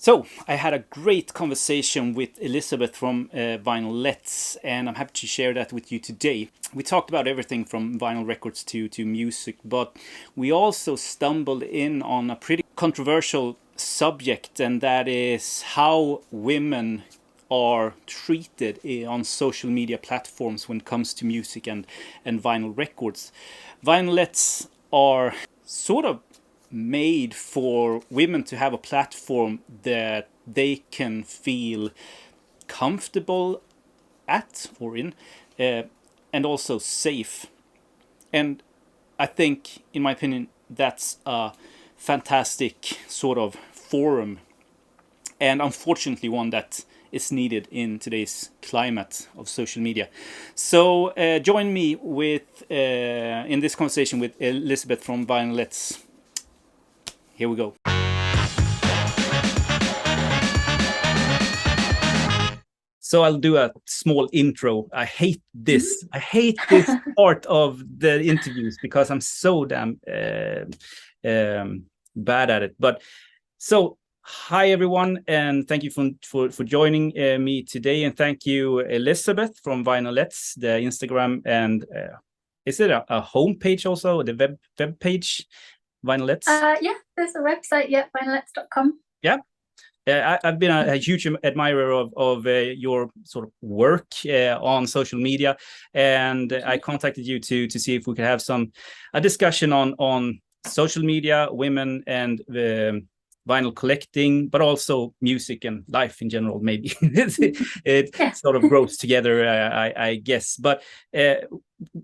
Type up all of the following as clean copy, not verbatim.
So I had a great conversation with Elizabeth from Vinylettes, and I'm happy to share that with you today. We talked about everything from vinyl records to music, but we also stumbled in on a pretty controversial subject, and that is how women are treated on social media platforms when it comes to music and vinyl records. Vinylettes are sort of made for women to have a platform that they can feel comfortable at or in, and also safe. And I think, in my opinion, that's a fantastic sort of forum, and unfortunately one that is needed in today's climate of social media. So join me with in this conversation with Elizabeth from Vinylettes. Here we go. So I'll do a small intro. I hate this. I hate this part of the interviews because I'm so damn bad at it. But so, hi everyone, and thank you for joining me today. And thank you, Elizabeth from Vinylettes, the Instagram, and is it a homepage also, the web page? Vinylettes? Yeah, there's a website, vinylettes.com. Yeah. I've been a huge admirer of your sort of work on social media, and I contacted you to see if we could have a discussion on social media, women, and vinyl collecting, but also music and life in general. Maybe it sort of grows together, I guess. But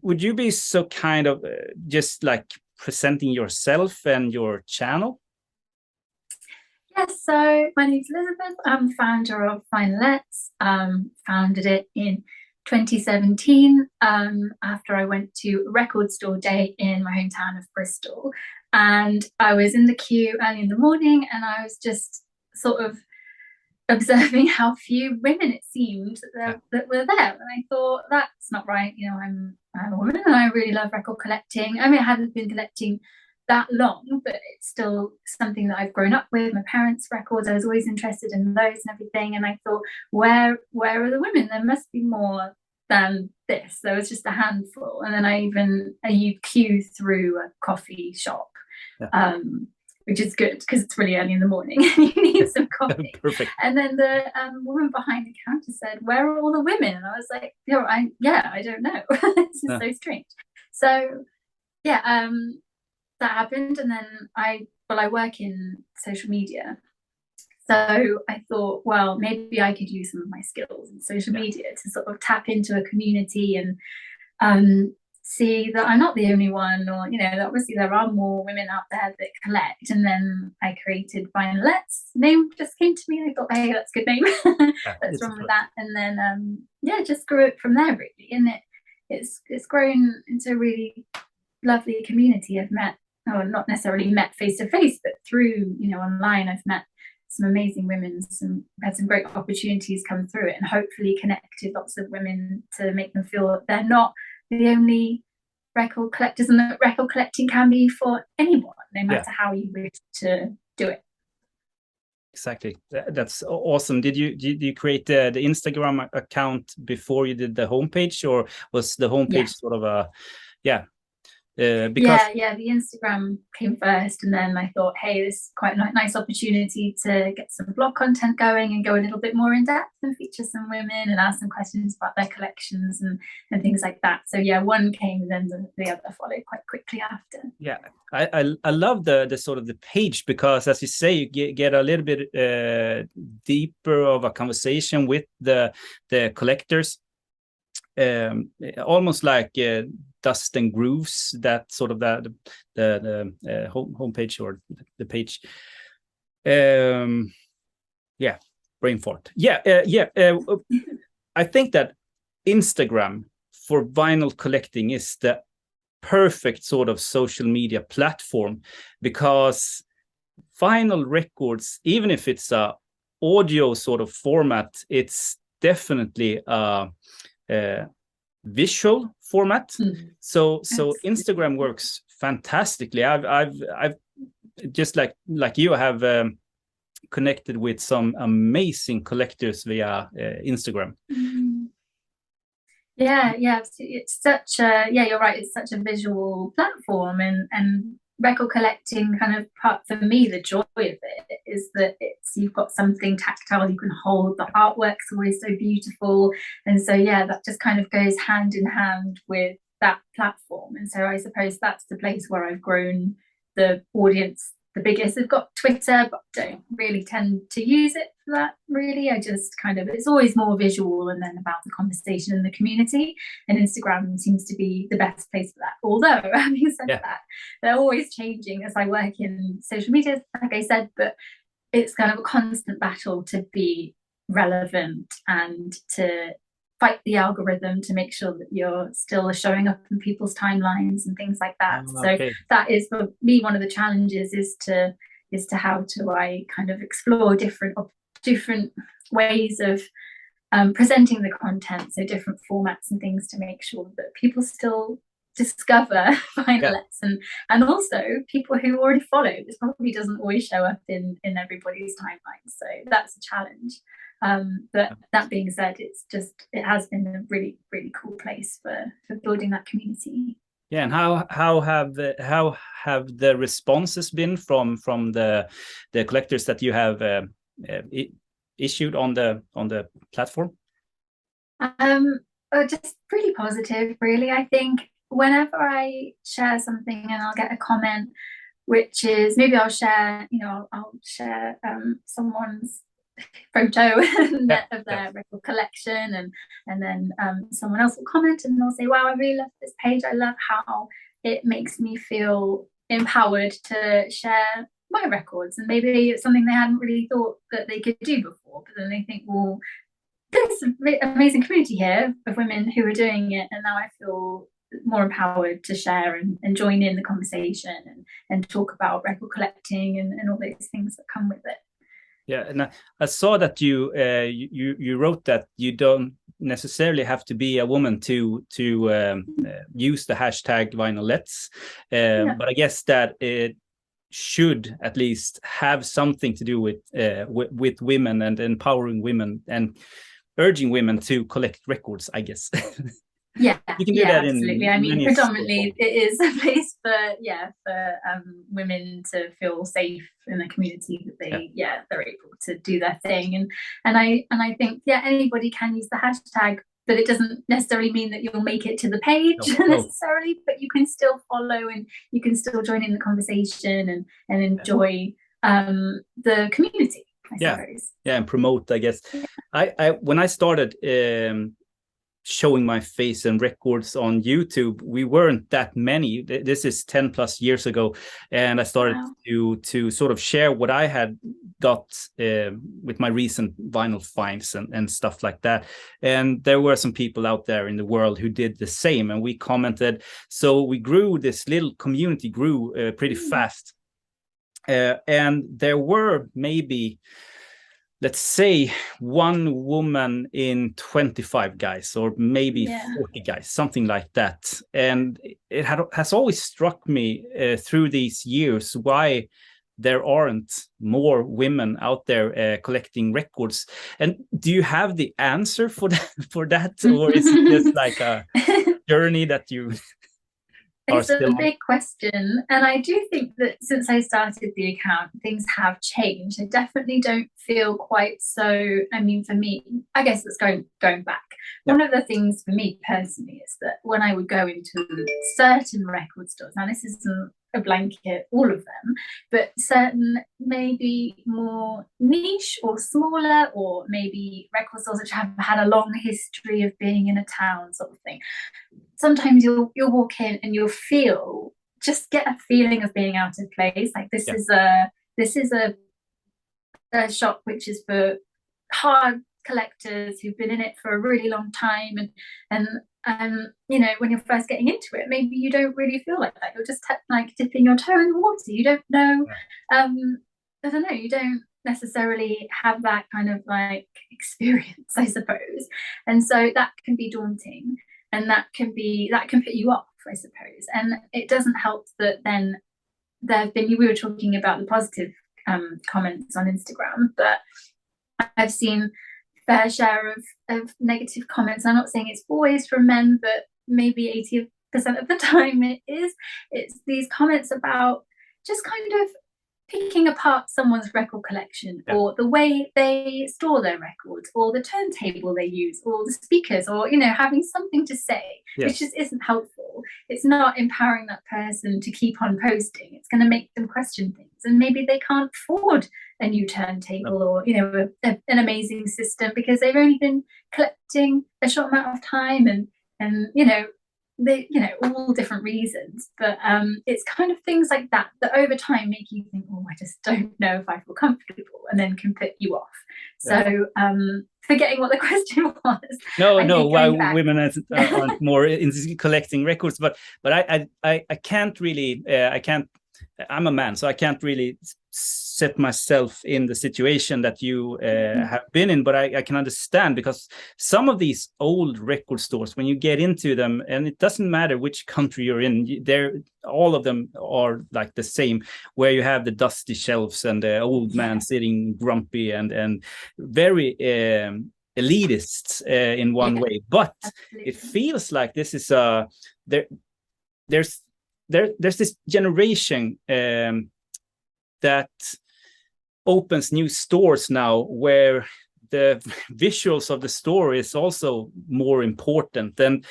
would you be so kind of just like presenting yourself and your channel? Yes, so my name's Elizabeth. I'm founder of Vinylettes. Founded it in 2017 after I went to a record store day in my hometown of Bristol. And I was in the queue early in the morning, and I was just sort of observing how few women it seemed that were there. And I thought, that's not right. You know, I'm a woman and I really love record collecting. I mean, I hadn't been collecting that long, but it's still something that I've grown up with. My parents' records, I was always interested in those and everything. And I thought, where are the women? There must be more than this. There was just a handful. And then you queue through a coffee shop. Yeah. Which is good because it's really early in the morning and you need some coffee. Perfect. And then the woman behind the counter said, "Where are all the women?" And I was like, I don't know. This is so strange. So yeah, that happened. And then I work in social media. So I thought, well, maybe I could use some of my skills in social media to sort of tap into a community and see that I'm not the only one, or that obviously there are more women out there that collect. And then I created Vinylettes. Name just came to me, and I thought, hey, that's a good name. Let's run with that. And then just grew it from there really. And it's grown into a really lovely community. I've met, not necessarily met face to face, but through online, I've met some amazing women, had some great opportunities come through it, and hopefully connected lots of women to make them feel that they're not the only record collectors, and that record collecting can be for anyone, no matter how you wish to do it. Exactly. That's awesome. Did you create the Instagram account before you did the homepage, or was the homepage sort of a because the Instagram came first, and then I thought, hey, this is quite a nice opportunity to get some blog content going and go a little bit more in depth and feature some women and ask some questions about their collections and things like that. So one came, and then the other followed quite quickly after. Yeah, I love the sort of the page, because as you say, you get a little bit deeper of a conversation with the collectors, almost like Dust and Grooves, that sort of the homepage or the page. Brain fart. I think that Instagram for vinyl collecting is the perfect sort of social media platform, because vinyl records, even if it's a audio sort of format, it's definitely a visual format. So Instagram works fantastically. I've just like you have connected with some amazing collectors via Instagram. Yeah, it's such a, yeah, you're right, it's such a visual platform, and record collecting, kind of, part for me, the joy of it is that it's, you've got something tactile you can hold, the artwork's always so beautiful, and so yeah, that just kind of goes hand in hand with that platform. And so I suppose that's the place where I've grown the audience the biggest. I've got Twitter, but don't really tend to use it for that, really. I just kind of, it's always more visual and then about the conversation in the community, and Instagram seems to be the best place for that. Although, having said that, they're always changing as I work in social media, like I said, but it's kind of a constant battle to be relevant and to fight the algorithm to make sure that you're still showing up in people's timelines and things like that. So that is, for me, one of the challenges is to how do I kind of explore different ways of presenting the content, so different formats and things, to make sure that people still discover Vinylettes, and also people who already follow. This probably doesn't always show up in everybody's timeline, so that's a challenge. But that being said, it has been a really, really cool place for building that community. Yeah, and how have the responses been from the collectors that you have issued on the platform? Just pretty positive, really. I think whenever I share something and I'll get a comment, which is, maybe I'll share someone's photo of their record collection, and then someone else will comment and they'll say, wow, I really love this page, I love how it makes me feel empowered to share my records, and maybe it's something they hadn't really thought that they could do before, but then they think, well, there's an amazing community here of women who are doing it, and now I feel more empowered to share and join in the conversation and talk about record collecting and all those things that come with it. Yeah, and I saw that you wrote that you don't necessarily have to be a woman to use the hashtag Vinylettes, but I guess that it should at least have something to do with women and empowering women and urging women to collect records, I guess. Yeah, you can do that absolutely. I mean, predominantly it is a place for women to feel safe in the community, that they're able to do their thing, and I think anybody can use the hashtag, but it doesn't necessarily mean that you'll make it to the page necessarily, but you can still follow and you can still join in the conversation and enjoy the community, I suppose. And promote, I guess. I when I started showing my face and records on YouTube, we weren't that many. This is 10 plus years ago, and I started to sort of share what I had got with my recent vinyl finds and stuff like that. And there were some people out there in the world who did the same, and we commented. So we grew, this little community grew pretty fast, and there were maybe, let's say, one woman in 25 guys, or maybe 40 guys, something like that. And it has always struck me through these years why there aren't more women out there collecting records. And do you have the answer for that, or is it just like a journey that you... It's a big question, and I do think that since I started the account, things have changed. I definitely don't feel quite so. I mean, for me, I guess it's going back. One of the things for me personally is that when I would go into certain record stores, now this isn't a blanket, all of them, but certain maybe more niche or smaller, or maybe record stores which have had a long history of being in a town, sort of thing. Sometimes you'll walk in and you'll get a feeling of being out of place. Like this is a shop which is for hard collectors who've been in it for a really long time, and you know, when you're first getting into it, maybe you don't really feel like that. You're just like dipping your toe in the water. You don't know. I don't know. You don't necessarily have that kind of like experience, I suppose, and so that can be daunting. And that can put you off, I suppose. And it doesn't help that then we were talking about the positive comments on Instagram, but I've seen fair share of negative comments. I'm not saying it's always from men, but maybe 80% of the time it's these comments about just kind of picking apart someone's record collection, or the way they store their records, or the turntable they use, or the speakers, or having something to say, which just isn't helpful. It's not empowering that person to keep on posting. It's going to make them question things, and maybe they can't afford a new turntable or an amazing system because they've only been collecting a short amount of time, and they all different reasons, but it's kind of things like that over time make you think, oh, I just don't know if I feel comfortable, and then can put you off. So forgetting what the question was. No, why women aren't more into collecting records, but I can't really I'm a man, so I can't really set myself in the situation that you have been in, but I can understand, because some of these old record stores, when you get into them, and it doesn't matter which country you're in, all of them are like the same, where you have the dusty shelves and the old man sitting grumpy and very elitist in one way. But it feels like this is there's this generation that opens new stores now, where the visuals of the store is also more important. And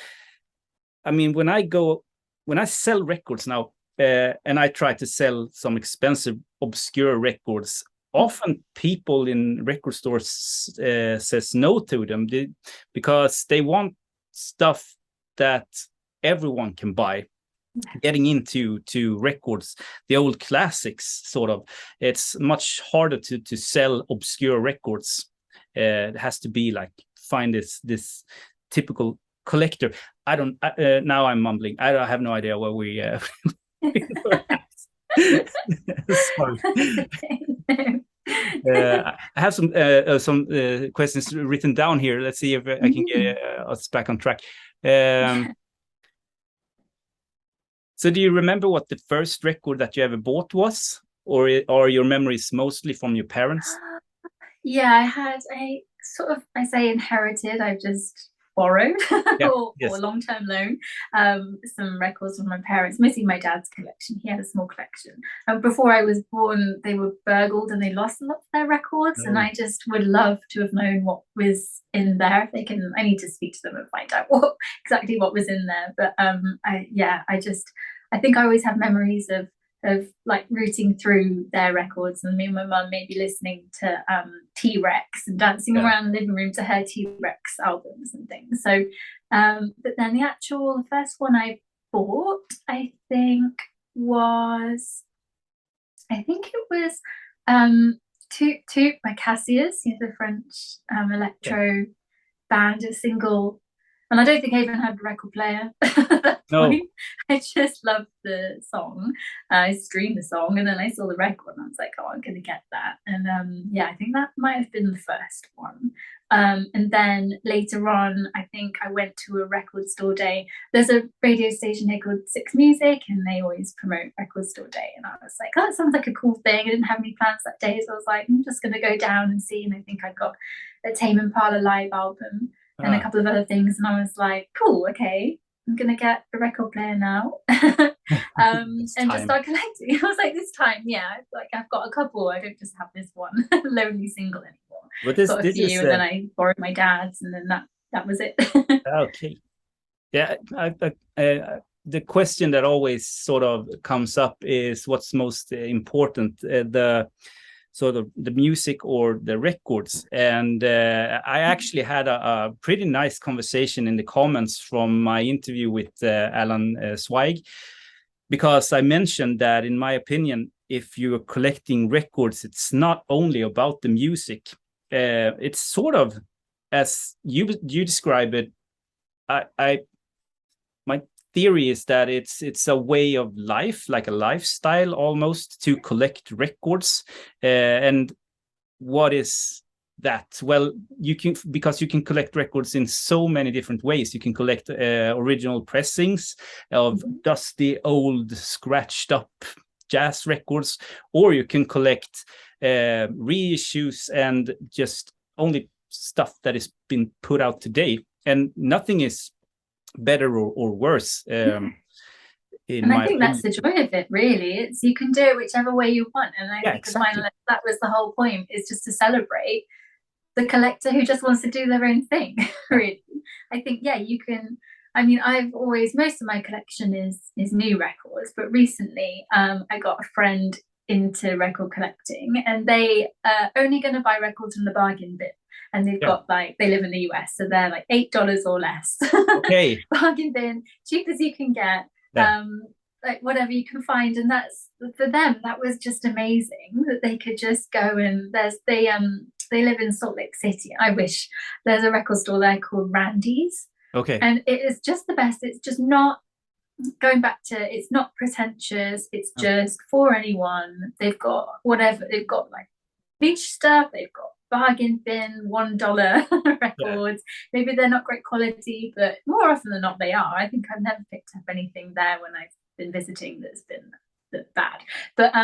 I mean, when I sell records now, and I try to sell some expensive, obscure records, often people in record stores says no to them because they want stuff that everyone can buy. Getting into records, the old classics, sort of, it's much harder to sell obscure records. It has to be like, find this typical collector. Now I'm mumbling. I have no idea where we sorry. I have some questions written down here. Let's see if I can get us back on track. So do you remember what the first record that you ever bought was? Or are your memories mostly from your parents? Yeah, I say inherited. I've just borrowed or long-term loan some records from my parents, mostly my dad's collection. He had a small collection. Before I was born, they were burgled and they lost a lot of their records, and I just would love to have known what was in there. If they can, I need to speak to them and find out exactly what was in there. But I think I always have memories of like rooting through their records, and me and my mum maybe listening to T-Rex and dancing around the living room to her T-Rex albums and things. So but then the first one I bought, I think it was Toot by Cassius, the French electro band, a single. And I don't think I even had a record player at that point. I just loved the song. I streamed the song, and then I saw the record, and I was like, oh, I'm going to get that. And I think that might have been the first one. And then later on, I think I went to a record store day. There's a radio station here called Six Music, and they always promote record store day. And I was like, oh, that sounds like a cool thing. I didn't have any plans that day, so I was like, I'm just going to go down and see. And I think I got a Tame Impala live album and a couple of other things, and I was like, cool, okay, I'm gonna get a record player now. And just start collecting. I was like, this time, like I've got a couple, I don't just have this one lonely single anymore. But got a few, and then I borrowed my dad's, and then that was it. Okay. Yeah, the question that always sort of comes up is what's most important, the sort of the music or the records. And I actually had a pretty nice conversation in the comments from my interview with Alan Zweig, because I mentioned that, in my opinion, if you're collecting records, it's not only about the music. It's sort of, as you describe it, my theory is that it's a way of life, like a lifestyle almost, to collect records. And what is that? Well, because you can collect records in so many different ways. You can collect original pressings of dusty, old, scratched up jazz records, or you can collect reissues and just only stuff that has been put out today. And nothing is better or worse. And I think that's the joy of it, really. It's you can do it whichever way you want. And I think exactly. that was the whole point, is just to celebrate the collector who just wants to do their own thing. Really, I think you can. I mean, I've always, most of my collection is new records, but recently I got a friend into record collecting, and they are only going to buy records from the bargain bin. And they've got like, they live in the US, so they're like $8 or less. Okay. Bargain bin, cheap as you can get. Like whatever you can find, and that's, for them, that was just amazing that they could just go, and they live in Salt Lake City. I wish there's a record store there called Randy's. Okay. And it is just the best. It's just not, going back to, it's not pretentious. It's just for anyone. They've got whatever. They've got like beach stuff. They've got bargain bin, $1 records. Maybe they're not great quality, but more often than not they are. I think I've never picked up anything there when I've been visiting that's been bad. But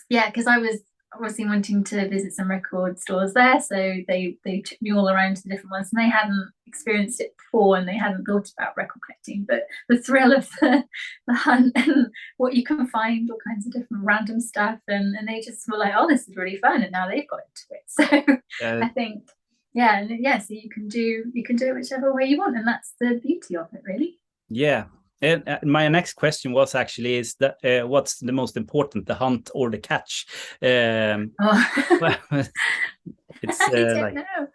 because I was obviously wanting to visit some record stores there, so they took me all around to the different ones, and they hadn't experienced it before, and they hadn't thought about record collecting, but the thrill of the hunt and what you can find, all kinds of different random stuff, and they just were like, oh, this is really fun, and now they've got into it. So I think so you can do it whichever way you want, and that's the beauty of it, really. And my next question was actually, is that what's the most important, the hunt or the catch? It's I don't know.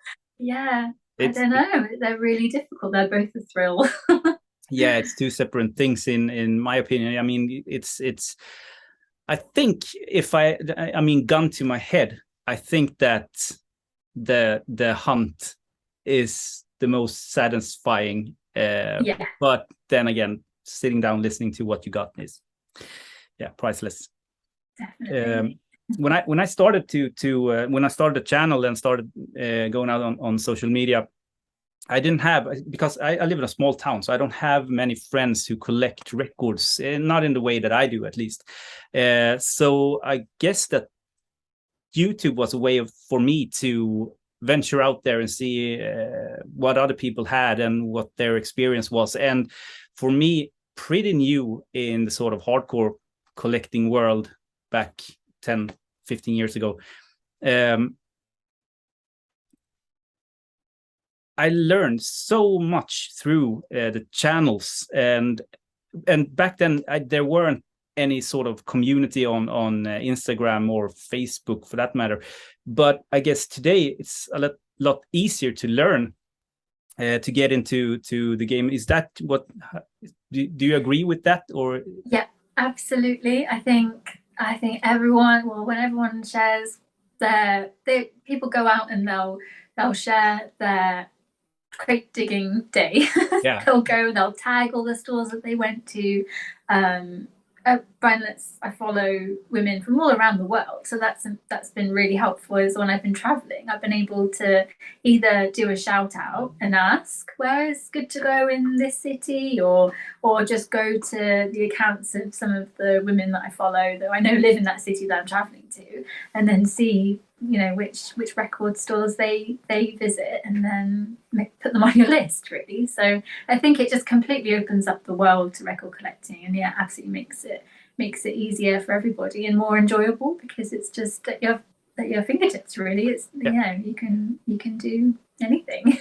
I don't know. They're really difficult. They're both a thrill. It's two separate things in my opinion. I mean, it's I think, if I mean, gun to my head, I think that the hunt is the most satisfying. But then again, sitting down listening to what you got is priceless. Definitely. When I started when I started the channel and started going out on social media, I didn't have, because I live in a small town, so I don't have many friends who collect records, not in the way that I do, at least. So I guess that YouTube was a way for me to venture out there and see what other people had and what their experience was. And for me, pretty new in the sort of hardcore collecting world back 10, 15 years ago, I learned so much through the channels, and back then there weren't any sort of community on Instagram or Facebook, for that matter. But I guess today it's a lot easier to learn, to get into the game. Is that what? Do you agree with that? Or yeah, absolutely. I think everyone, when everyone shares people go out and they'll share their crate digging day. They'll go and they'll tag all the stores that they went to. Vinylettes, I follow women from all around the world, so that's been really helpful. Is when I've been traveling, I've been able to either do a shout out and ask where is good to go in this city, or just go to the accounts of some of the women that I follow that I know live in that city that I'm traveling to, and then see which record stores they visit, and then put them on your list, really. So I think it just completely opens up the world to record collecting, and absolutely makes it easier for everybody and more enjoyable, because it's just at your fingertips, really. It's you can do anything.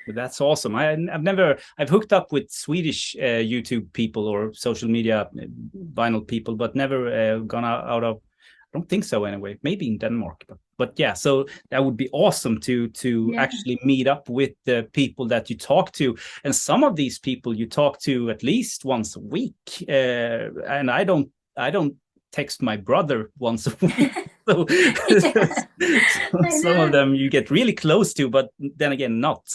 That's awesome. I've hooked up with Swedish YouTube people or social media vinyl people, but never gone out of, I don't think so anyway, maybe in Denmark, but so that would be awesome to actually meet up with the people that you talk to. And some of these people you talk to at least once a week, and I don't text my brother once a week. So, some of them you get really close to, but then again not.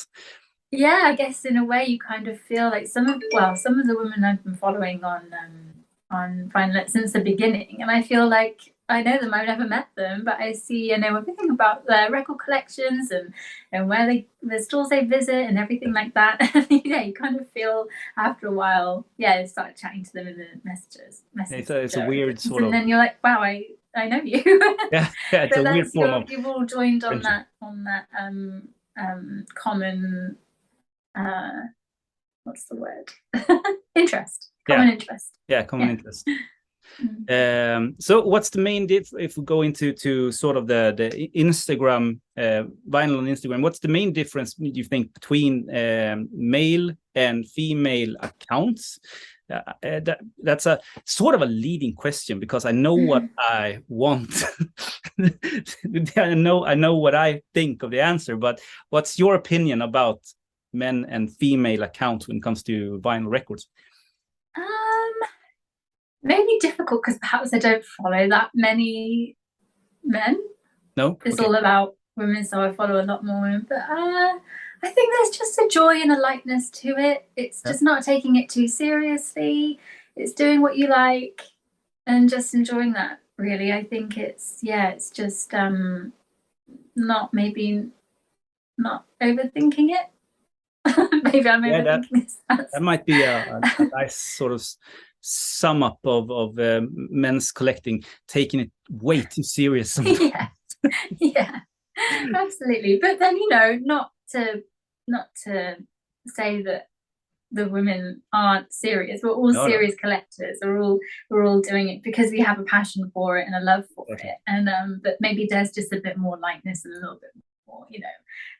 I guess in a way you kind of feel like some of the women I've been following on Vinylettes since the beginning, and I feel like I know them. I've never met them, but I know everything about their record collections and where the stores they visit and everything like that. Yeah, you kind of feel after a while, yeah, you start chatting to them in the It's a messenger, weird sort and of, then you're like, wow, I know you. yeah, yeah, it's So a weird that's form of you've all joined on friendship. that common what's the word? Interest. Yeah, Common interest. yeah, common Yeah. interest. So what's the main if we go into sort of the Instagram, vinyl on Instagram, what's the main difference you think between male and female accounts? That's a sort of a leading question, because I know what I want. I know what I think of the answer, but what's your opinion about men and female accounts when it comes to vinyl records? Maybe difficult because perhaps I don't follow that many men. No? It's Okay. all about women, so I follow a lot more women. But I think there's just a joy and a lightness to it. It's just not taking it too seriously. It's doing what you like and just enjoying that, really. I think it's just not overthinking it. Maybe I'm overthinking this. That might be a nice sort of sum up of men's collecting, taking it way too serious sometimes. Yeah, yeah, absolutely. But then, not to say that the women aren't serious. We're all serious collectors. We're all doing it because we have a passion for it and a love for it. And but maybe there's just a bit more lightness and a little bit more,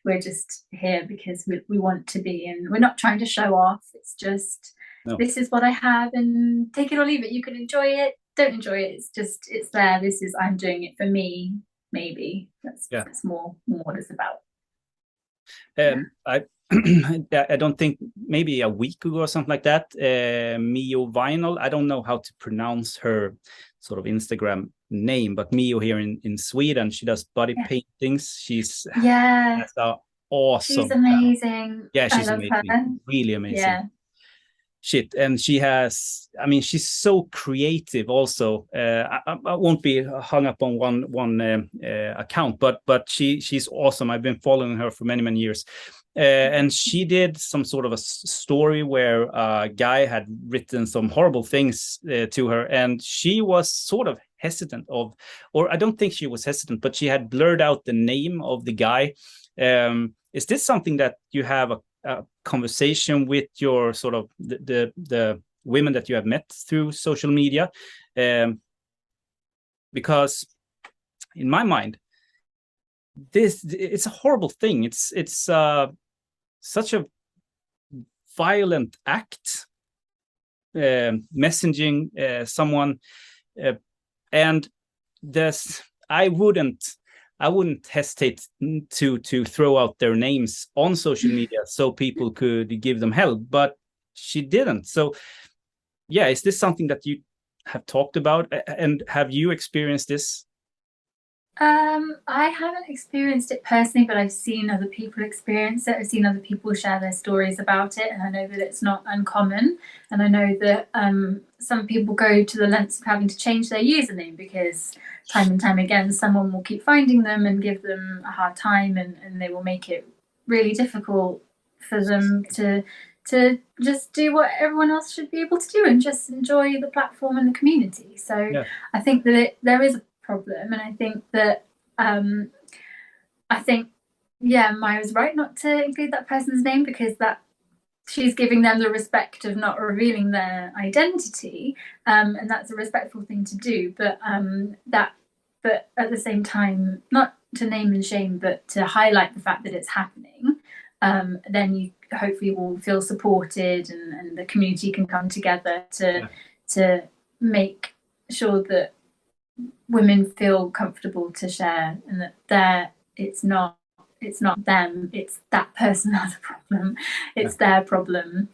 we're just here because we want to be, and we're not trying to show off. It's just this is what I have, and take it or leave it. You can enjoy it, don't enjoy it. It's there. I'm doing it for me. Maybe that's more what it's about. I don't think, maybe a week ago or something like that, Mio Vinyl, I don't know how to pronounce her sort of Instagram name, but Mio here in Sweden, she does body paintings. She's awesome. She's amazing. Yeah, she's amazing. Her. Really amazing. Yeah. Shit, and she's so creative also. I won't be hung up on one account, but she's awesome. I've been following her for many years. And she did some sort of a story where a guy had written some horrible things to her, and she was sort of hesitant or I don't think she was hesitant, but she had blurred out the name of the guy. Is this something that you have a conversation with your sort of the women that you have met through social media? Because in my mind, it's a horrible thing. It's such a violent act, messaging someone, and I wouldn't hesitate to throw out their names on social media so people could give them help, but she didn't. So yeah, is this something that you have talked about, and have you experienced this? I haven't experienced it personally, but I've seen other people experience it. I've seen other people share their stories about it, and I know that it's not uncommon. And I know that some people go to the lengths of having to change their username because time and time again, someone will keep finding them and give them a hard time, and they will make it really difficult for them to just do what everyone else should be able to do and just enjoy the platform and the community. So I think that there is a problem, and I think that Maya's right not to include that person's name, because that she's giving them the respect of not revealing their identity, and that's a respectful thing to do. But at the same time, not to name and shame, but to highlight the fact that it's happening. Then you hopefully will feel supported, and the community can come together to make sure that women feel comfortable to share, and that it's not them, it's that person has a problem, it's their problem.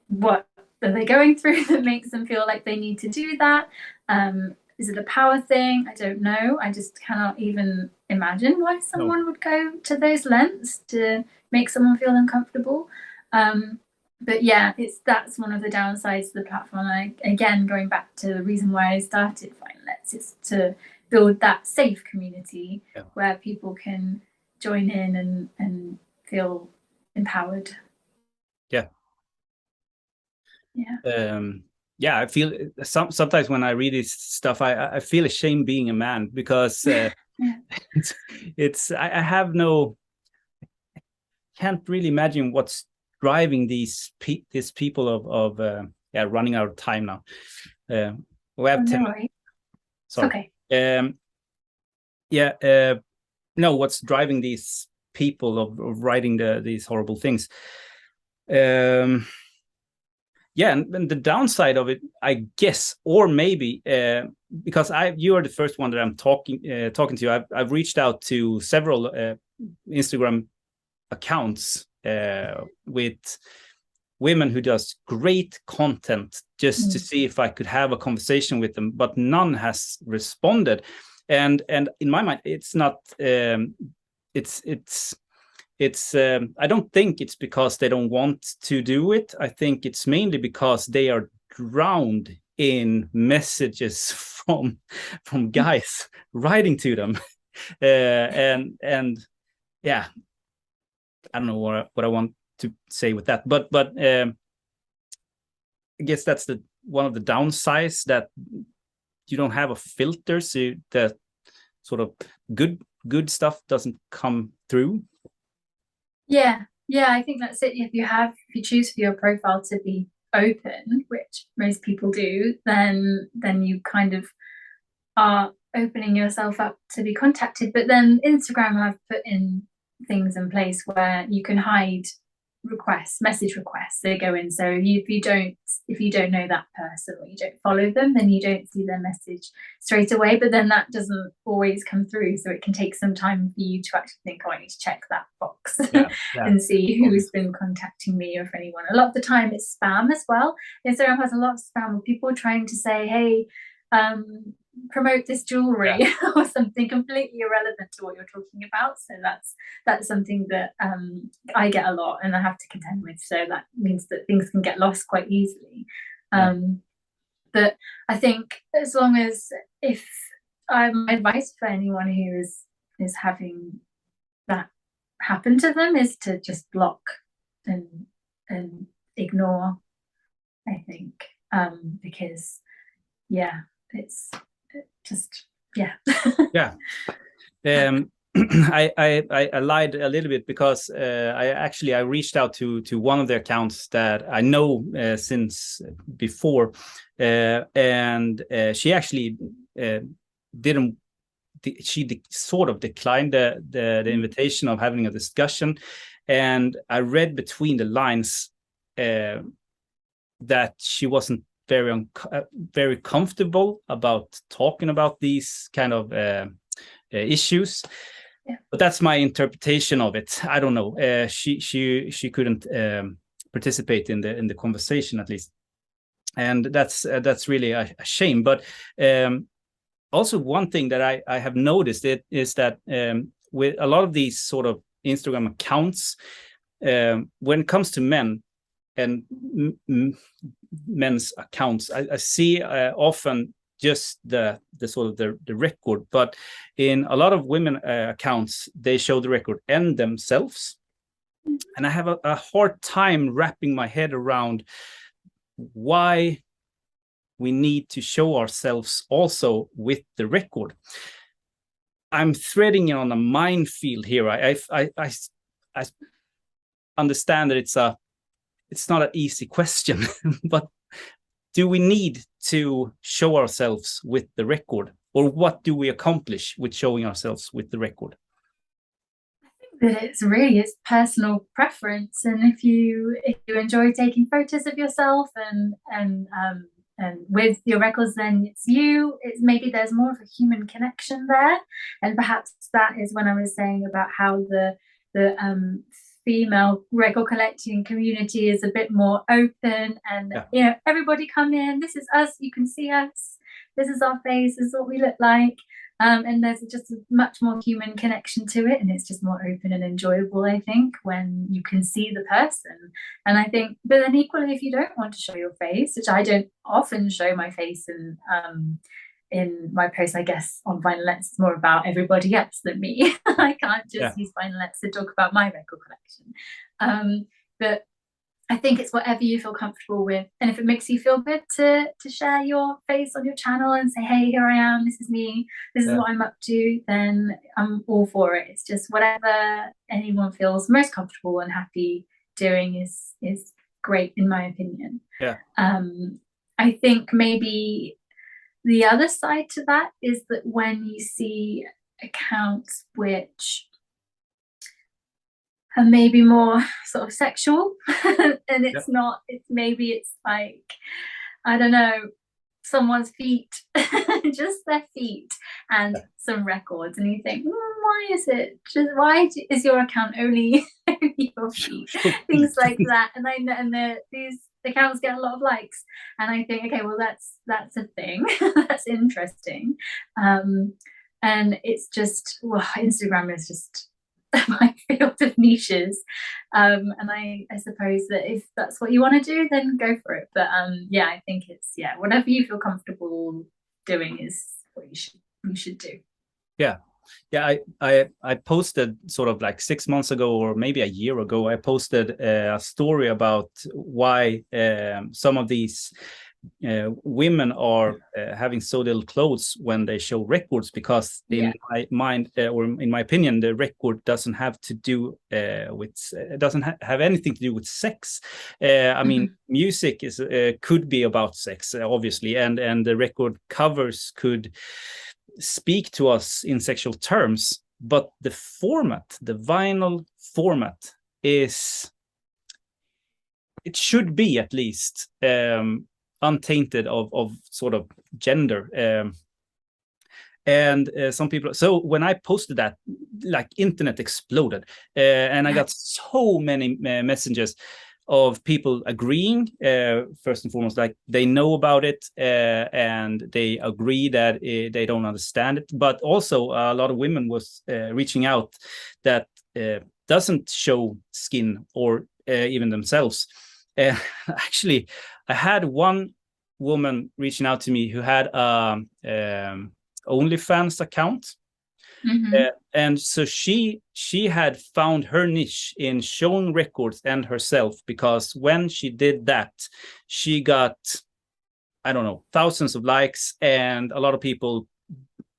What are they going through that makes them feel like they need to do that? Is it a power thing? I don't know. I just cannot even imagine why someone would go to those lengths to make someone feel uncomfortable. but yeah, that's one of the downsides of the platform. Again, going back to the reason why I started Vinylettes, is to build that safe community where people can join in and feel empowered. Yeah. Yeah. Yeah, I feel sometimes when I read this stuff, I feel ashamed being a man, because Yeah. it's I have no, can't really imagine what's driving these people of yeah, running out of time now. We have 10 minutes. Sorry. Okay. Yeah. No, what's driving these people of writing these horrible things? Yeah, and the downside of it, I guess, or maybe because you are the first one that I'm talking to. I've reached out to several Instagram accounts with women who does great content, just to see if I could have a conversation with them, but none has responded. And in my mind, it's not. I don't think it's because they don't want to do it. I think it's mainly because they are drowned in messages from guys writing to them, and yeah, I don't know what I want to say with that, but I guess that's one of the downsides, that you don't have a filter, so that sort of good stuff doesn't come through. Yeah, I think that's it. If you choose for your profile to be open, which most people do, then you kind of are opening yourself up to be contacted. But then Instagram have put in things in place where you can hide message requests. They go in. So if you don't know that person, or you don't follow them, then you don't see their message straight away. But then that doesn't always come through, so it can take some time for you to actually think, oh, I need to check that box and see who's been contacting me, or if anyone. A lot of the time it's spam as well. Instagram has a lot of spam with people trying to say, hey, promote this jewelry or something completely irrelevant to what you're talking about. So that's something that I get a lot and I have to contend with. So that means that things can get lost quite easily. But I think as long as, if my advice for anyone who is having that happen to them, is to just block and ignore, I think, because it's just yeah. I lied a little bit, because I reached out to one of the accounts that I know since before, and she actually didn't. She sort of declined the invitation of having a discussion, and I read between the lines that she wasn't very comfortable about talking about these kind of issues. But that's my interpretation of it. I don't know. She couldn't participate in the conversation, at least, and that's really a shame. But also one thing that I have noticed is that with a lot of these sort of Instagram accounts, when it comes to men and men's accounts, I see often just the sort of the record, but in a lot of women accounts, they show the record and themselves, and I have a hard time wrapping my head around why we need to show ourselves also with the record. I'm threading on a minefield here. I understand that it's not an easy question, but do we need to show ourselves with the record, or what do we accomplish with showing ourselves with the record? I think that it's personal preference, and if you enjoy taking photos of yourself and with your records, then it's you. It's maybe there's more of a human connection there, and perhaps that is when I was saying about how the female record collecting community is a bit more open, and everybody come in, this is us, you can see us, this is our face, this is what we look like. And there's just a much more human connection to it, and it's just more open and enjoyable, I think, when you can see the person. And I think, but then equally, if you don't want to show your face, which I don't often show my face in my posts, I guess on Vinylettes, it's more about everybody else than me. I can't just use Vinylettes to talk about my record collection. But I think it's whatever you feel comfortable with. And if it makes you feel good to share your face on your channel and say, hey, here I am, this is me, this is what I'm up to, then I'm all for it. It's just whatever anyone feels most comfortable and happy doing is great, in my opinion. I think maybe the other side to that is that when you see accounts which are maybe more sort of sexual and it's not, it's like, I don't know, someone's feet, just their feet and some records, and you think, why is your account only your feet? Things like that. And these accounts get a lot of likes, and I think, okay, well, that's a thing. That's interesting. And it's just, Instagram is just my field of niches, and I suppose that if that's what you want to do, then go for it. But I think it's whatever you feel comfortable doing is what you should do. I posted sort of like 6 months ago, or maybe a year ago, I posted a story about why some of these women are having so little clothes when they show records, because in my mind, or in my opinion, the record doesn't have to do doesn't have anything to do with sex. I mean, music is could be about sex, obviously, and the record covers could speak to us in sexual terms, but the format, the vinyl format, it should be at least untainted of sort of gender. And some people, so when I posted that, like, internet exploded, and I got so many messages of people agreeing, first and foremost, like they know about it, and they agree that they don't understand it, but also a lot of women was reaching out that doesn't show skin or even themselves. Actually, I had one woman reaching out to me who had OnlyFans account. And so she had found her niche in showing records and herself, because when she did that, she got, I don't know, thousands of likes and a lot of people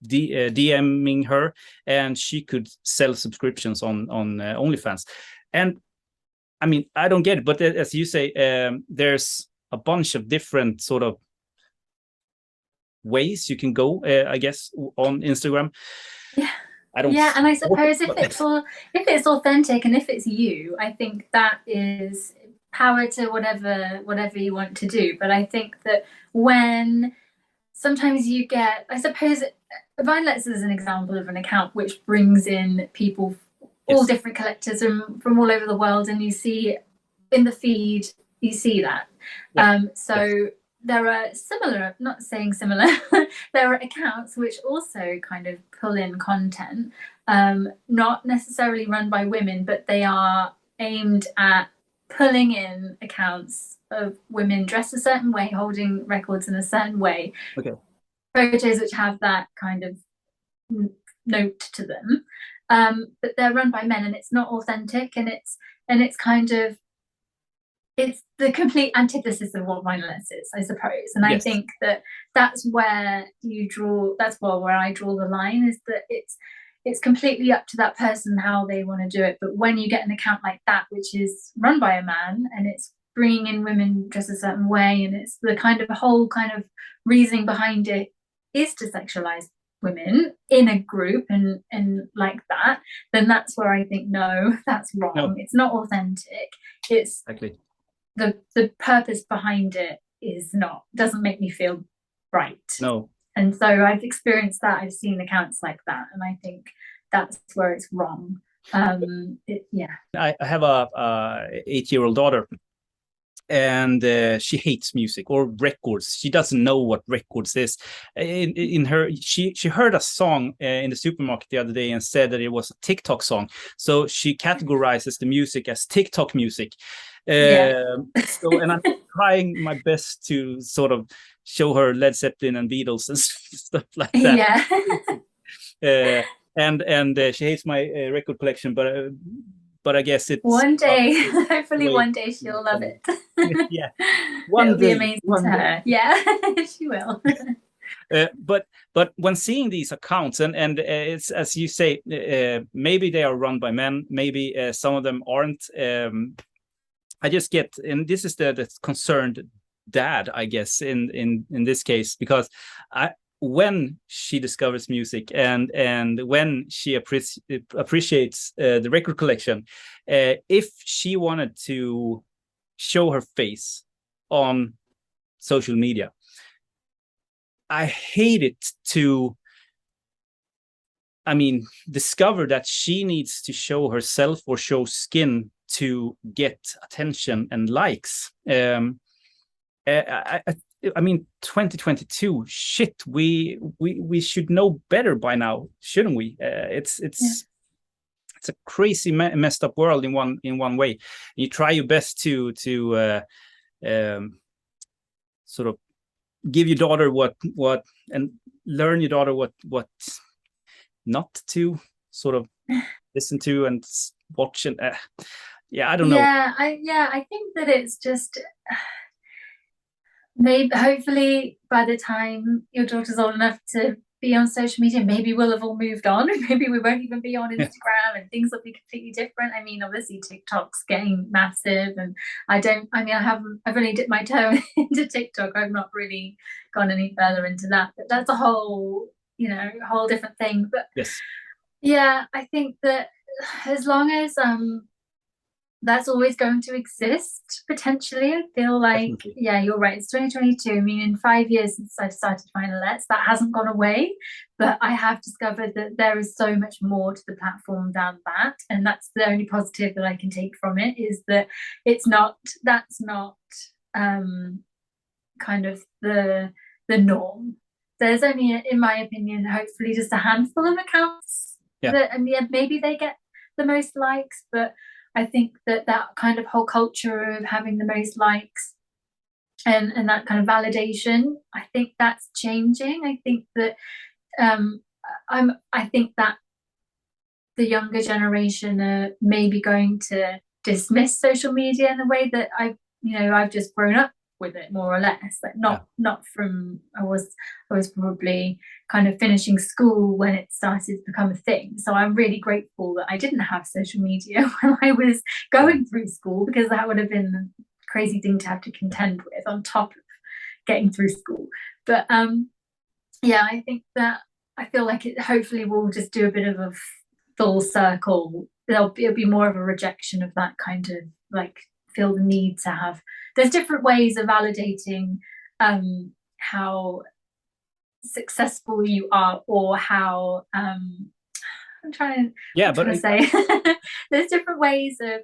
DMing her, and she could sell subscriptions on OnlyFans. And I mean, I don't get it, but as you say, there's a bunch of different sort of ways you can go, I guess, on Instagram. And I suppose if it's authentic and if it's you, I think that is power to whatever you want to do. But I think that when sometimes you get, I suppose, Vinylettes is an example of an account which brings in people, all different collectors from all over the world, and you see in the feed, you see that. There are similar, not saying similar, there are accounts which also kind of pull in content, not necessarily run by women, but they are aimed at pulling in accounts of women dressed a certain way, holding records in a certain way. Photos which have that kind of note to them, but they're run by men, and it's not authentic, and it's kind of, it's the complete antithesis of what Vinylettes is, I suppose. And I think that's where you draw, where I draw the line, is that it's completely up to that person how they want to do it. But when you get an account like that, which is run by a man, and it's bringing in women dressed a certain way, and it's the kind of whole kind of reasoning behind it is to sexualize women in a group and like that, then that's where I think, no, that's wrong. It's not authentic. It's the purpose behind it doesn't make me feel right. And so I've experienced that. I've seen accounts like that, and I think that's where it's wrong. I have a 8-year-old daughter, and she hates music or records. She doesn't know what records is. She heard a song in the supermarket the other day and said that it was a TikTok song. So she categorizes the music as TikTok music. So, and I'm trying my best to sort of show her Led Zeppelin and Beatles and stuff like that. Yeah. And she hates my record collection, but I guess it's one day, hopefully one day she'll love it. Yeah, it'll be amazing to her. Yeah, she will. But when seeing these accounts, and it's as you say, maybe they are run by men, maybe some of them aren't. I just get, and this is the concerned dad, I guess, in this case, because when she discovers music and when she appreciates the record collection, if she wanted to show her face on social media, I hate it to, I mean, discover that she needs to show herself or show skin to get attention and likes. I mean, 2022. Shit, we should know better by now, shouldn't we? It's a crazy messed up world in one way. You try your best to sort of give your daughter what and learn your daughter what not to sort of listen to and watch, and I don't know. I think that it's just maybe hopefully by the time your daughter's old enough to be on social media, maybe we'll have all moved on. Maybe we won't even be on Instagram and things will be completely different. I mean, obviously TikTok's getting massive, and I've only dipped my toe into TikTok. I've not really gone any further into that, but that's a whole different thing. But yes, yeah, I think that as long as that's always going to exist potentially. I feel like definitely. Yeah, you're right. It's 2022. I mean, in 5 years since I've started Vinylettes, that hasn't gone away, but I have discovered that there is so much more to the platform than that, and that's the only positive that I can take from it, is that that's not kind of the norm. There's only, in my opinion, hopefully just a handful of accounts that, and maybe they get the most likes, but I think that kind of whole culture of having the most likes and that kind of validation, I think that's changing. I think that I think that the younger generation are maybe going to dismiss social media in the way that I've just grown up with it, more or less. Like not from, I was probably kind of finishing school when it started to become a thing. So I'm really grateful that I didn't have social media when I was going through school, because that would have been a crazy thing to have to contend with on top of getting through school. But I think that I feel like it hopefully will just do a bit of a full circle. It'll be more of a rejection of that kind of like, feel the need to have, there's different ways of validating how successful you are, or how I'm trying to say there's different ways of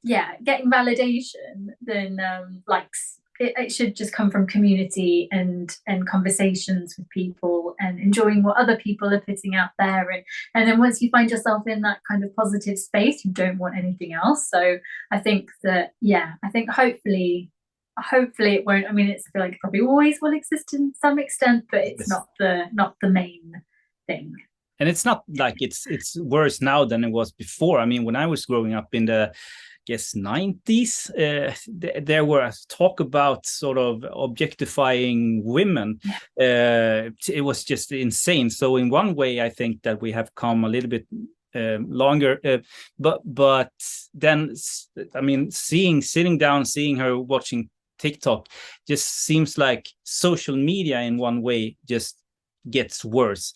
getting validation than likes. It should just come from community and conversations with people and enjoying what other people are putting out there, and then once you find yourself in that kind of positive space, you don't want anything else. So I think that hopefully it won't. I mean, I feel like it probably always will exist in some extent, but it's not the main thing. And it's not like it's worse now than it was before. I mean, when I was growing up in the 90s, there were talk about sort of objectifying women. It was just insane. So in one way, I think that we have come a little bit longer, but then, I mean, sitting down, seeing her watching TikTok just seems like social media in one way just gets worse.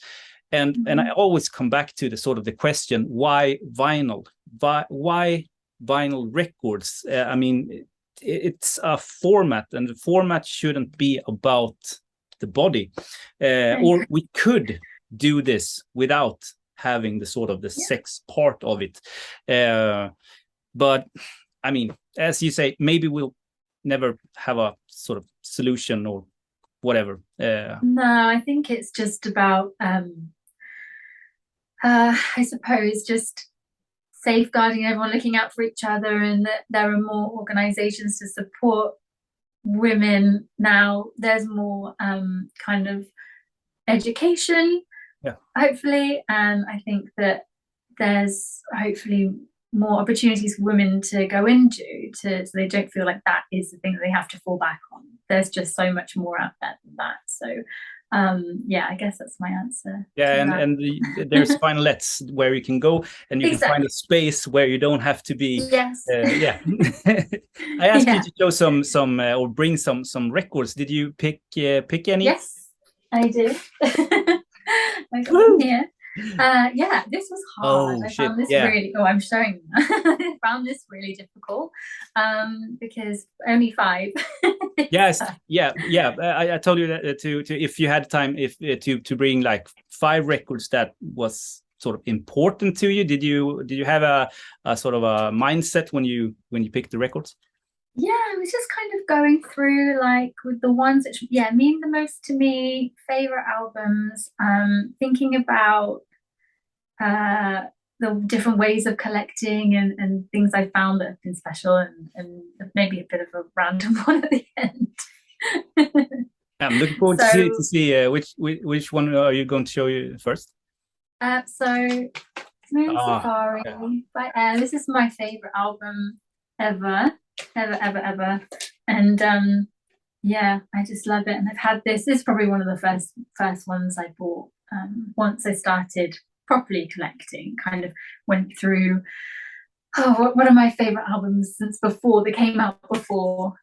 And I always come back to the sort of the question, why vinyl? Why vinyl records? I mean, it's a format, and the format shouldn't be about the body. Or we could do this without having the sort of the sex part of it. But I mean, as you say, maybe we'll never have a sort of solution or whatever? No, I think it's just about I suppose just safeguarding everyone, looking out for each other, and that there are more organizations to support women now. There's more kind of education, hopefully, and I think that there's hopefully more opportunities for women to go into, so they don't feel like that is the thing that they have to fall back on. There's just so much more out there than that. So yeah, I guess that's my answer. Yeah, and there's Vinylettes where you can go and you can find a space where you don't have to be. Yes. Yeah. I asked you to show some or bring some records. Did you pick any? Yes, I did. I got them here. Yeah, this was hard. I found this really. Oh, I'm showing. I found this really difficult because only 5. Yes, yeah. I told you that to if you had time, if to bring like 5 records that was sort of important to you. Did you have a sort of a mindset when you picked the records? Yeah, I was just kind of going through like with the ones that mean the most to me, favorite albums, thinking about the different ways of collecting and things I found that have been special, and maybe a bit of a random one at the end. I'm looking forward to see which one are you going to show you first? So Smooth Safari by Air. This is my favorite album ever. And yeah, I just love it. And I've had this is probably one of the first ones I bought once I started properly collecting. Kind of went through one of my favorite albums since before they came out before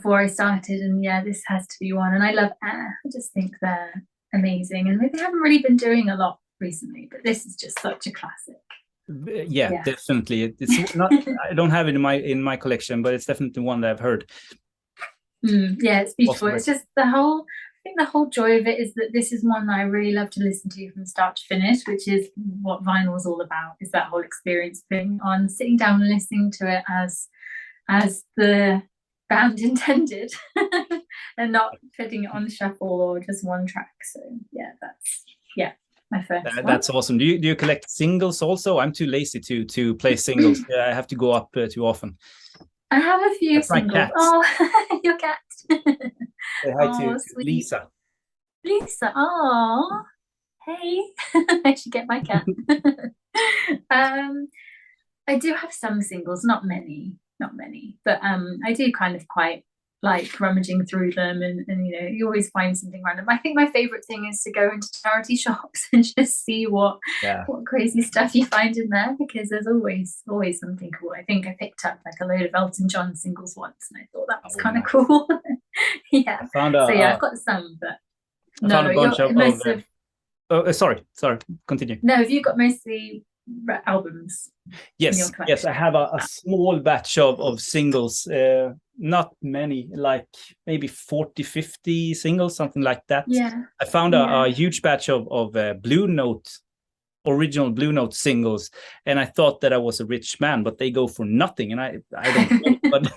I started, and yeah, this has to be one. And I love Air. I just think they're amazing, and they haven't really been doing a lot recently, but this is just such a classic. Yeah, definitely. It's not. I don't have it in my collection, but it's definitely one that I've heard. Yeah, it's beautiful. It's just I think the whole joy of it is that this is one that I really love to listen to from start to finish, which is what vinyl is all about. Is that whole experience being on, sitting down and listening to it as the band intended, and not putting it on shuffle or just one track. So yeah, that's my first one. That's awesome. Do you collect singles also? I'm too lazy to play singles. I have to go up too often. I have a few singles. Oh, your cat. Say hi to Lisa. Lisa. Oh, hey. I should get my cat. I do have some singles, not many, but I do kind of quite like rummaging through them, and you always find something random. I think my favorite thing is to go into charity shops and just see what crazy stuff you find in there, because there's always something cool. I think I picked up like a load of Elton John singles once, and I thought that was kind of cool. Yeah. I've got some, but I found a bunch of sorry, continue. No, have you got mostly albums? Yes, I have a small batch of singles, not many, like maybe 40-50 singles, something like that. I found a huge batch of original Blue Note singles, and I thought that I was a rich man, but they go for nothing, and I don't know, but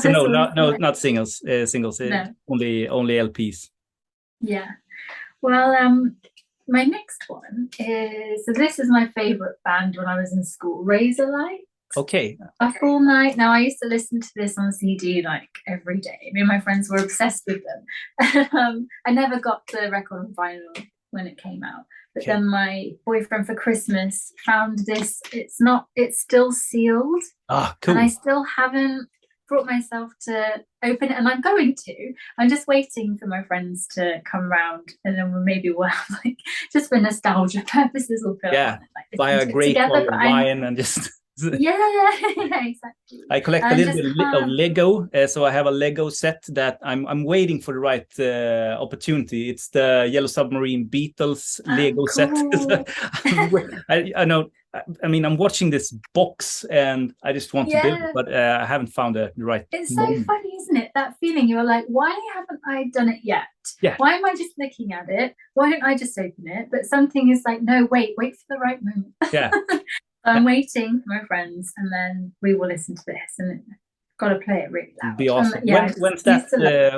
so not singles, no. only LPs. Yeah, well, my next one is, so this is my favorite band when I was in school, Razorlight. Okay. Up All Night. Now, I used to listen to this on CD like every day. Me and my friends were obsessed with them. I never got the record on vinyl when it came out, but then my boyfriend for Christmas found this. It's still sealed. Ah, cool. And I still haven't brought myself to open it, and I'm just waiting for my friends to come round, and then maybe we'll have, like, just for nostalgia purposes, we'll put it on, like, buy a great wine and just exactly. I collect a little bit of Lego, so I have a Lego set that I'm waiting for the right opportunity. It's the Yellow Submarine Beatles Lego set. I know. I mean, I'm watching this box and I just want to build it, but I haven't found the right. It's so funny, isn't it? That feeling, you're like, why haven't I done it yet? Yeah. Why am I just looking at it? Why don't I just open it? But something is like, no, wait for the right moment. Yeah. I'm waiting for my friends, and then we will listen to this, and got to play it really loud. Be awesome. Yeah,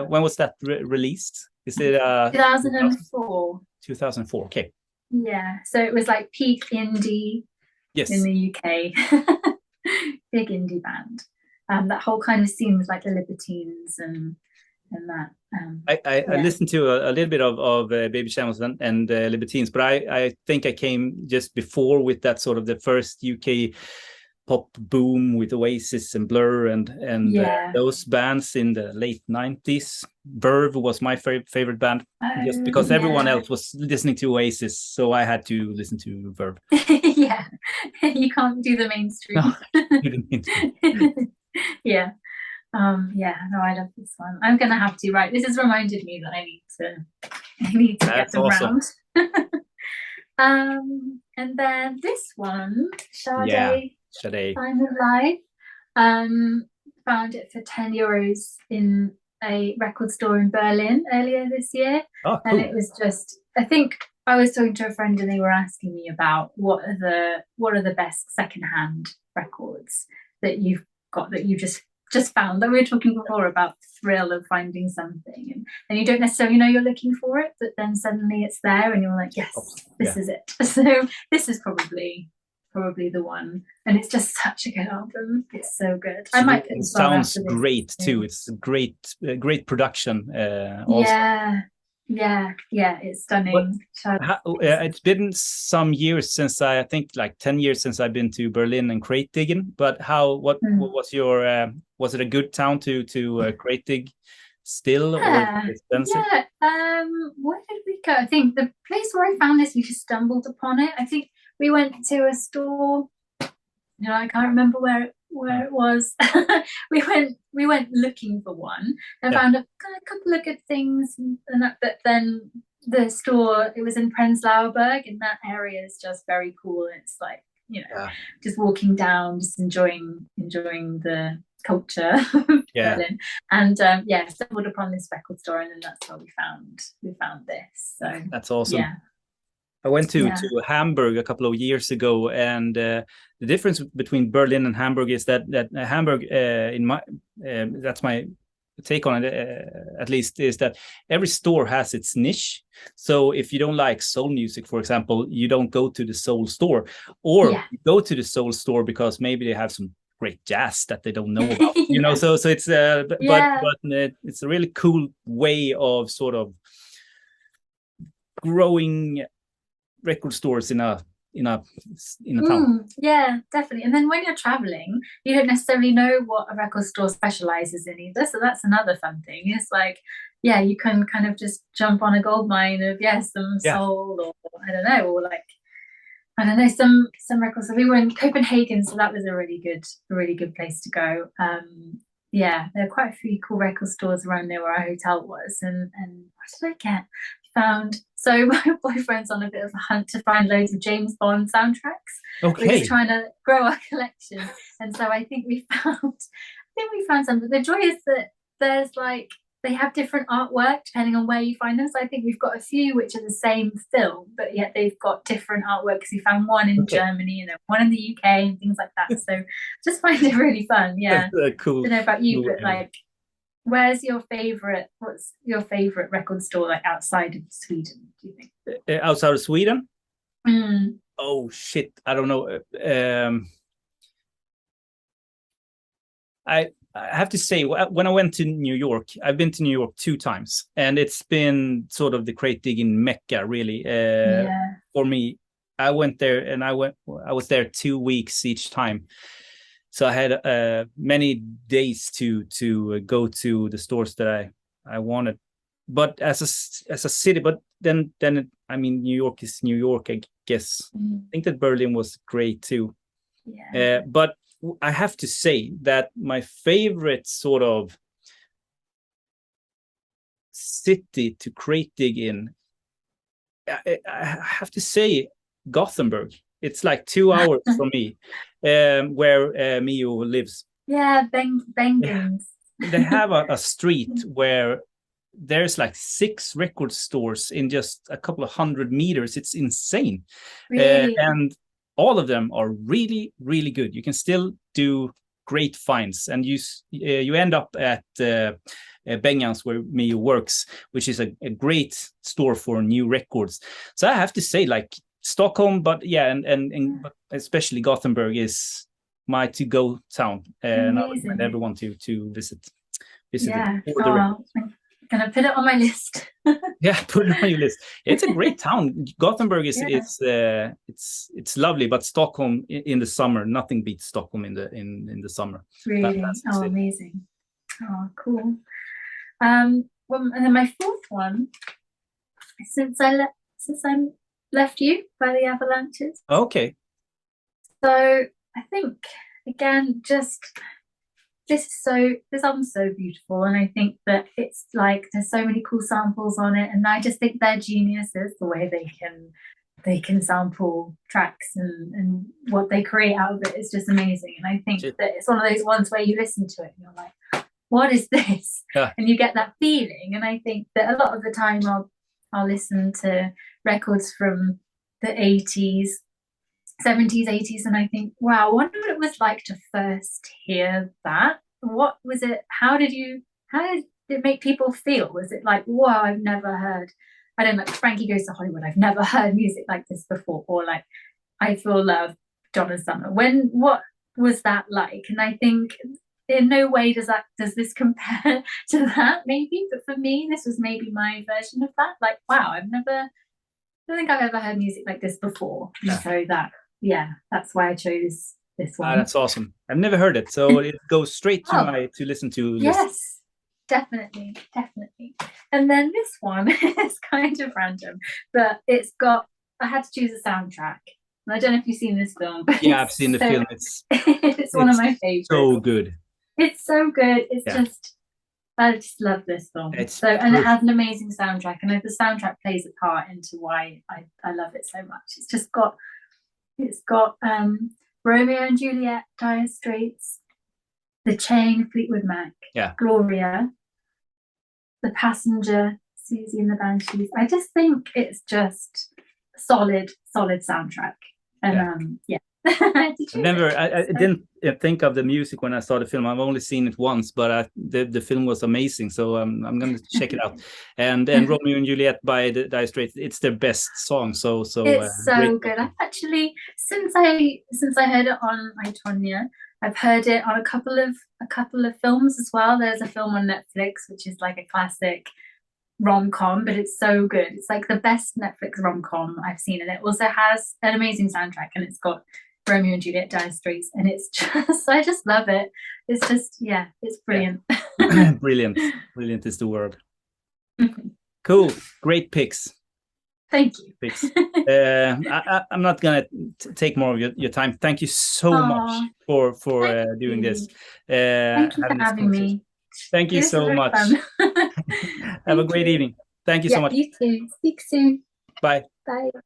when was that released? Is it 2004? 2004. Okay. Yeah, so it was like peak indie in the UK. Big indie band. That whole kind of scene was like the Libertines and that. I listened to a little bit of Baby Shambles and Libertines, but I think I came just before with that sort of the first UK pop boom with Oasis and Blur and those bands in the late 90s. Verve was my favorite band, just because everyone else was listening to Oasis, so I had to listen to Verve. Yeah, you can't do the mainstream. No, yeah. No, I love this one. I'm gonna have to write. This has reminded me that I need to get them awesome. Round. And then this one, Sade. Time of Life. Found it for €10 in a record store in Berlin earlier this year. Oh, cool. And it was just, I think I was talking to a friend and they were asking me about what are the best secondhand records that you've got, that you just found. That we were talking before about the thrill of finding something, and you don't necessarily know you're looking for it, but then suddenly it's there and you're like, yes, this is it. So this is probably the one, and it's just such a good album. It's so good. I might put it sounds great too. It's a great production. Also. Yeah, it's stunning. It's been some years since I think like 10 years since I've been to Berlin and crate digging. But what was your was it a good town to crate dig still, or expensive? Yeah. Where did we go? I think the place where I found this, we just stumbled upon it. I think we went to a store. I can't remember where it was. we went looking for one and found a couple of good things, and that, but then the store, it was in Prenzlauer Berg, and that area is just very cool. It's like, just walking down, just enjoying the culture of Berlin, and stumbled upon this record store, and then that's where we found this. So that's awesome. I went to Hamburg a couple of years ago, and the difference between Berlin and Hamburg is that Hamburg, that's my take on it, at least, is that every store has its niche. So if you don't like soul music, for example, you don't go to the soul store, or you go to the soul store because maybe they have some great jazz that they don't know about. So it's but it's a really cool way of sort of growing record stores in a town. Yeah, definitely. And then when you're traveling, you don't necessarily know what a record store specializes in either, so that's another fun thing. It's like, you can kind of just jump on a gold mine of some soul, or I don't know, some records. So we were in Copenhagen, so that was a really good place to go. There are quite a few cool record stores around there where our hotel was, and what did I get? So my boyfriend's on a bit of a hunt to find loads of James Bond soundtracks. Okay. We're just trying to grow our collection, and so I think we found some. But the joy is that there's like, they have different artwork depending on where you find them. So I think we've got a few which are the same film, but yet they've got different artwork, because we found one in Germany and then one in the UK and things like that. So just find it really fun. Yeah. Cool. I don't know about you, but like, what's your favorite record store, like outside of Sweden, do you think? Outside of Sweden? Oh shit, I don't know. I have to say, when I went to New York, I've been to New York 2 times, and it's been sort of the crate digging mecca, really. For me, I went there, and I was there 2 weeks each time. So I had many days to go to the stores that I wanted. But as a city, but then I mean, New York is New York, I guess. I think that Berlin was great too. But I have to say that my favorite sort of city to crate dig in, I have to say Gothenburg. It's like 2 hours from me, where Mio lives. Bengens. They have a street where there's like 6 record stores in just a couple of 100 meters. It's insane. Really? And all of them are really, really good. You can still do great finds, and you end up at Bengans, where Mio works, which is a great store for new records. So I have to say, like, Stockholm, but yeah, and but especially Gothenburg is my to-go town, and I recommend everyone to visit yeah. it. I'm gonna put it on my list. Yeah, put it on your list. It's a great town. Gothenburg is it's lovely, but Stockholm in the summer, nothing beats Stockholm in the summer. Really? Oh, amazing. Oh, cool. Well, and then my fourth one, since I left you by the Avalanches. Okay. So I think, again, just this album's so beautiful, and I think that it's like there's so many cool samples on it, and I just think they're geniuses the way they can sample tracks, and what they create out of it is just amazing. And I think that it's one of those ones where you listen to it and you're like, what is this? Yeah. And you get that feeling. And I think that a lot of the time I'll listen to records from the 80s, 70s, 80s, and I think, wow, I wonder what it was like to first hear that. What was it? How did it make people feel? Was it like, wow, I've never heard, I don't know, like Frankie Goes to Hollywood, I've never heard music like this before, or like I Feel Love, Donna Summer. What was that like? And I think in no way does this compare to that, maybe, but for me this was maybe my version of that. Like, wow, I don't think I've ever heard music like this before. And so that's why I chose this one. That's awesome. I've never heard it, so it goes straight to to listen to list. Yes, definitely. And then this one is kind of random, but I had to choose a soundtrack. And I don't know if you've seen this film, but yeah, I've seen the film. It's one of my favorites. So good. It's so good. It's just, I just love this film. And it has an amazing soundtrack, and the soundtrack plays a part into why I love it so much. It's got Romeo and Juliet, Dire Straits, The Chain, Fleetwood Mac, Gloria, The Passenger, Susie and the Banshees. I just think it's just solid soundtrack. And I didn't think of the music when I saw the film. I've only seen it once, but the film was amazing, so I'm going to check it out. And Romeo and Juliet by the Dire Straits, it's their best song. So it's so good. I've actually, since I heard it on I, Tonya, I've heard it on a couple of films as well. There's a film on Netflix which is like a classic rom-com, but it's so good. It's like the best Netflix rom-com I've seen, and it also has an amazing soundtrack, and it's got Romeo and Juliet, Dire Straits, and it's just, I just love it. It's just, it's brilliant. Brilliant is the word. Cool, great picks. Thank you. Picks. I'm not gonna take more of your time. Thank you so much for doing this. Thank you for having me. Thank you so much. Have a great evening. Thank you so much. You too. Speak soon. Bye. Bye.